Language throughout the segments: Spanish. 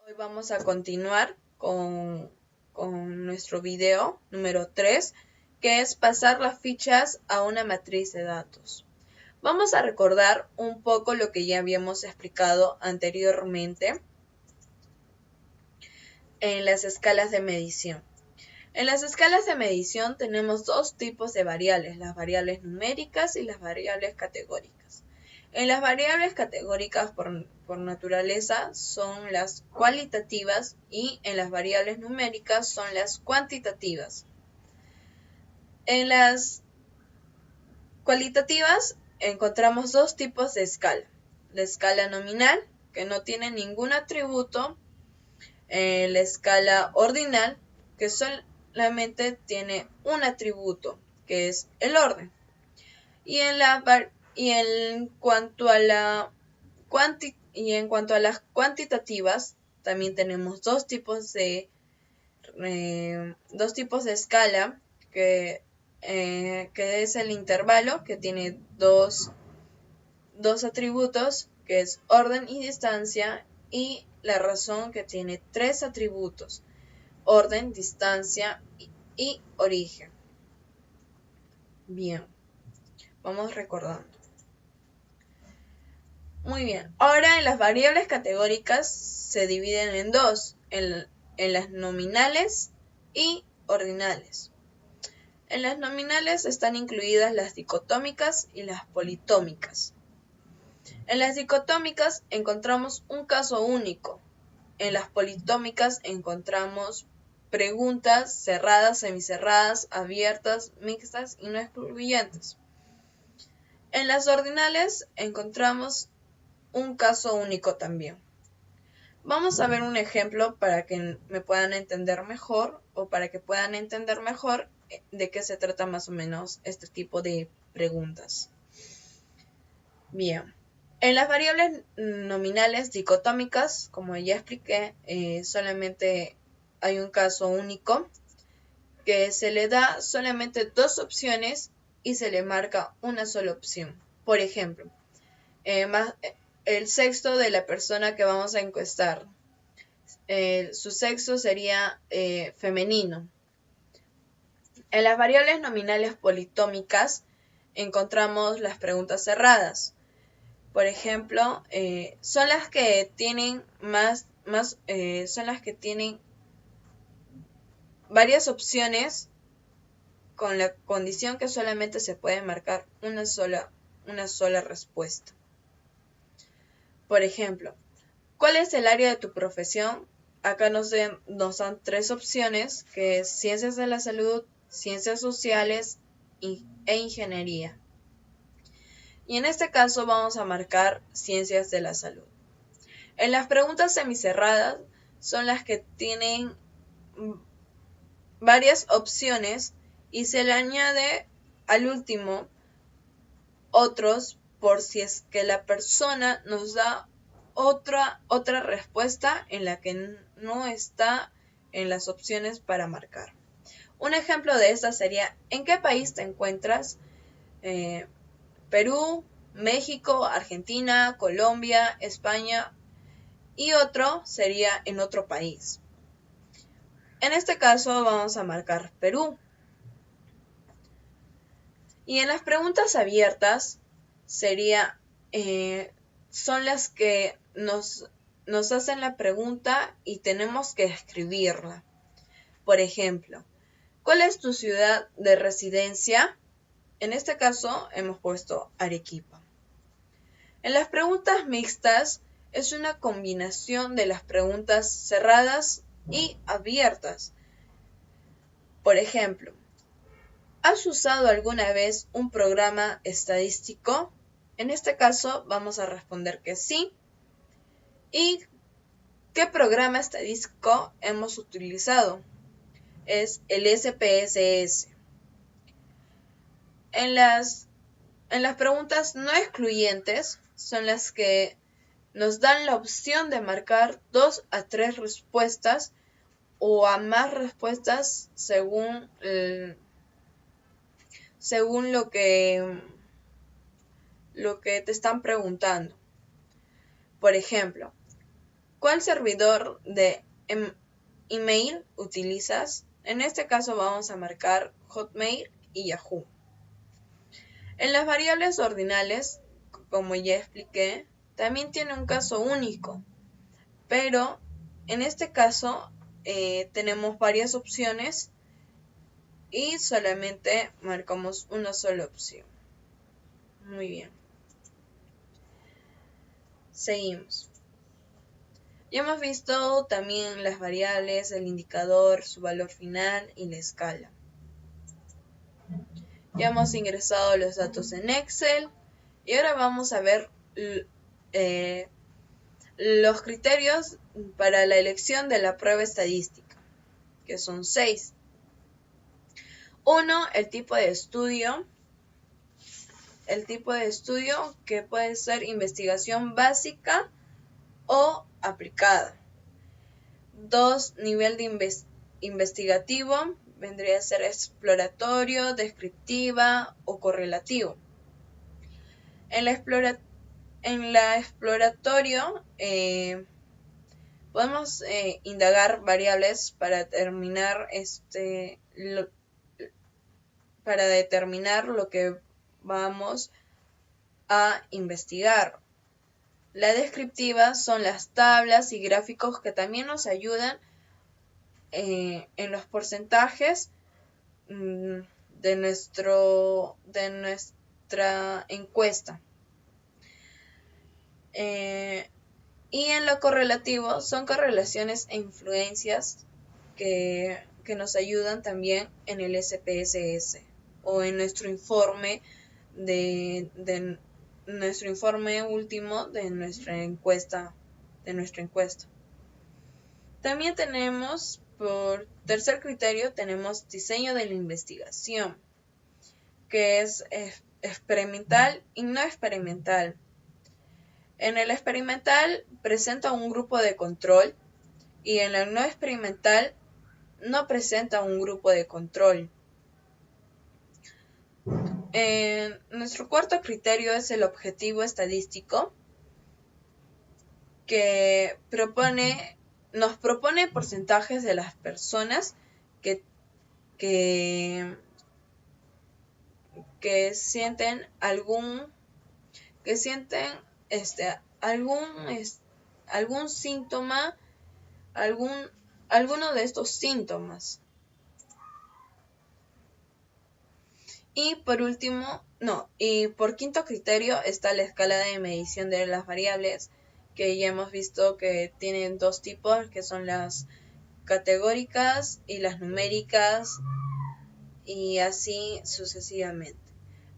Hoy vamos a continuar con nuestro video número 3, que es pasar las fichas a una matriz de datos. Vamos a recordar un poco lo que ya habíamos explicado anteriormente en las escalas de medición. En las escalas de medición tenemos dos tipos de variables, las variables numéricas y las variables categóricas. En las variables categóricas por naturaleza son las cualitativas y en las variables numéricas son las cuantitativas. En las cualitativas encontramos dos tipos de escala. La escala nominal, que no tiene ningún atributo, la escala ordinal, que solamente tiene un atributo, que es el orden. Y en cuanto a las cuantitativas, también tenemos dos tipos de escala, que es el intervalo, que tiene dos atributos, que es orden y distancia, y la razón, que tiene tres atributos: orden, distancia y origen. Bien, vamos recordando. Muy bien, ahora en las variables categóricas se dividen en dos, en las nominales y ordinales. En las nominales están incluidas las dicotómicas y las politómicas. En las dicotómicas encontramos un caso único. En las politómicas encontramos preguntas cerradas, semicerradas, abiertas, mixtas y no excluyentes. En las ordinales encontramos un caso único también. Vamos a ver un ejemplo para que me puedan entender mejor, o para que puedan entender mejor de qué se trata más o menos este tipo de preguntas. Bien, en las variables nominales dicotómicas, como ya expliqué, solamente hay un caso único, que se le da solamente dos opciones y se le marca una sola opción. Por ejemplo, el sexo de la persona que vamos a encuestar. Su sexo sería femenino. En las variables nominales politómicas encontramos las preguntas cerradas. Por ejemplo, son las que tienen son las que tienen varias opciones, con la condición que solamente se puede marcar una sola respuesta. Por ejemplo, ¿cuál es el área de tu profesión? Acá nos dan tres opciones, que es ciencias de la salud, ciencias sociales e ingeniería. Y en este caso vamos a marcar ciencias de la salud. En las preguntas semicerradas son las que tienen varias opciones y se le añade al último otros por si es que la persona nos da otra respuesta en la que no está en las opciones para marcar. Un ejemplo de esta sería: ¿en qué país te encuentras? Perú, México, Argentina, Colombia, España. Y otro sería en otro país. En este caso vamos a marcar Perú. Y en las preguntas abiertas son las que nos hacen la pregunta y tenemos que escribirla. Por ejemplo, ¿cuál es tu ciudad de residencia? En este caso hemos puesto Arequipa. En las preguntas mixtas es una combinación de las preguntas cerradas y abiertas. Por ejemplo, ¿has usado alguna vez un programa estadístico? En este caso vamos a responder que sí. ¿Y qué programa estadístico hemos utilizado? Es el SPSS. En las preguntas no excluyentes son las que nos dan la opción de marcar 2 a 3 respuestas o a más respuestas según lo que te están preguntando. Por ejemplo, ¿Cuál servidor de email utilizas? En este caso vamos a marcar Hotmail y Yahoo. En las variables ordinales, como ya expliqué, también tiene un caso único, pero en este caso tenemos varias opciones y solamente marcamos una sola opción. Muy bien. Seguimos. Ya hemos visto también las variables, el indicador, su valor final y la escala. Ya hemos ingresado los datos en Excel y ahora vamos a ver los criterios para la elección de la prueba estadística, que son 6. 1. El tipo de estudio. El tipo de estudio que puede ser investigación básica o aplicada. 2. Nivel de investigativo. Vendría a ser exploratorio, descriptiva o correlativo. En la exploratorio podemos indagar variables para determinar lo que vamos a investigar. La descriptiva son las tablas y gráficos que también nos ayudan en los porcentajes de nuestra encuesta. Y en lo correlativo son correlaciones e influencias que nos ayudan también en el SPSS o en nuestro informe nuestro informe último de nuestra encuesta. También tenemos, por tercer criterio, tenemos diseño de la investigación, que es experimental y no experimental. En el experimental presenta un grupo de control y en el no experimental no presenta un grupo de control. Nuestro cuarto criterio es el objetivo estadístico, que nos propone porcentajes de las personas que sienten algún síntoma, alguno de estos síntomas. Y por quinto criterio está la escala de medición de las variables, que ya hemos visto que tienen dos tipos, que son las categóricas y las numéricas, y así sucesivamente.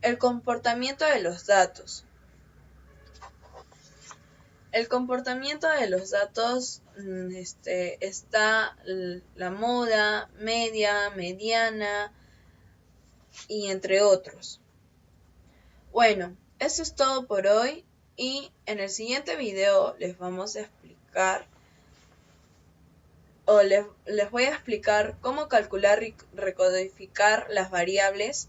El comportamiento de los datos. El comportamiento de los datos está la moda, media, mediana y entre otros. Bueno, eso es todo por hoy y en el siguiente video les vamos a explicar les voy a explicar cómo calcular y recodificar las variables